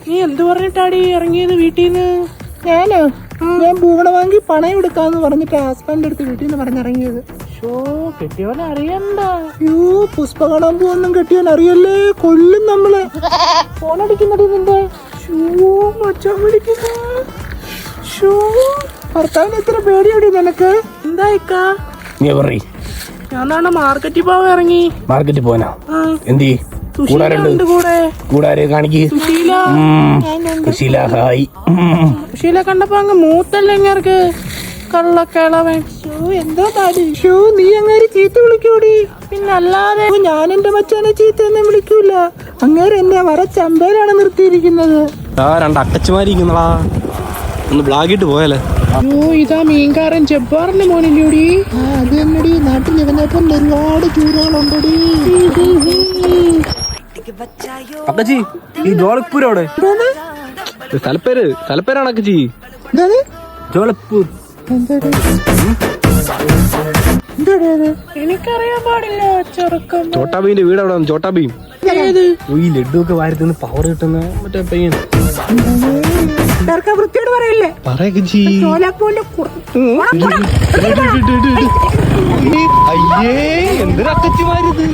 നീ എന്ത് പറഞ്ഞിട്ടാടി ഇറങ്ങിയത് വീട്ടീന്ന്? ഞാൻ ഭൂമണ വാങ്ങി പണയം എടുക്കാന്ന് പറഞ്ഞിട്ട് ഹസ്ബൻഡ് അടുത്ത് വീട്ടിൽ നിന്ന് പറഞ്ഞിറങ്ങിയത്. കെട്ടിയവനെ അറിയണ്ട. പുഷ്പ കാണാൻ പോകുന്നും കെട്ടിയവൻ അറിയല്ലേ, കൊല്ലും നമ്മളെ. ഫോണടിക്കുന്നടി നിന്റെ. മച്ചാൻ വിളിക്കുന്നു. ഭർത്താവിന് എത്ര പേടിയടി നിനക്ക്? എന്തായിക്കാ? നീ പറയ്. ഞാൻ മാർക്കറ്റിൽ പോവാൻ ഇറങ്ങി. മാർക്കറ്റിൽ പോനാ? എന്തി കൂടാരെ കാണിക്ക്. സുശീല ഹായ്. സുശീല കണ്ടപ്പോ അങ്ങ് മൂത്തല്ലേ അങ്ങേർക്ക് കള്ളക്കിളവൻ. എന്താ താടി നീ അങ്ങേര് ചീത്ത വിളിക്കൂടി? പിന്നല്ലാതെ. ഞാൻ എന്റെ മച്ചാനെ ചീത്ത ഒന്നും വിളിക്കൂല. അങ്ങേര് എന്നെ വര ചമ്പയിലാണ് നിർത്തിയിരിക്കുന്നത്. രണ്ട് അക്കച്ചുമാരിക്കുന്നടാ, ഒന്ന് ബ്ലാഗിട്ട് പോയാലേ. ഇതാ മീൻകാരൻ ജബ്ബാറിന്റെ മോനില്ലൂടി. അത് തന്നെടി, നാട്ടിൽ ഇവനേപ്പം ഒരുപാട് ചൂരകളുണ്ടടി. അക്കച്ചി ഈ ജോളപ്പൂർ അവിടെ സ്ഥലപ്പേരാണ് അക്കച്ചി. ജോളപ്പൂർ. എനിക്കറിയാൻ പാടില്ല. ചെറുക്കം ചോട്ടാബീന്റെ വീട് അവിടെ. ചോട്ടാബീം ഈ ലഡു ഒക്കെ വാരത്തിന് പവർ കിട്ടുന്ന മറ്റേ പയ്യൻ. വൃത്തിയോട് പറയില്ലേ? പറയക്കച്ചി. അയ്യേ എന്തൊരു അക്കച്ചിമാരിത്.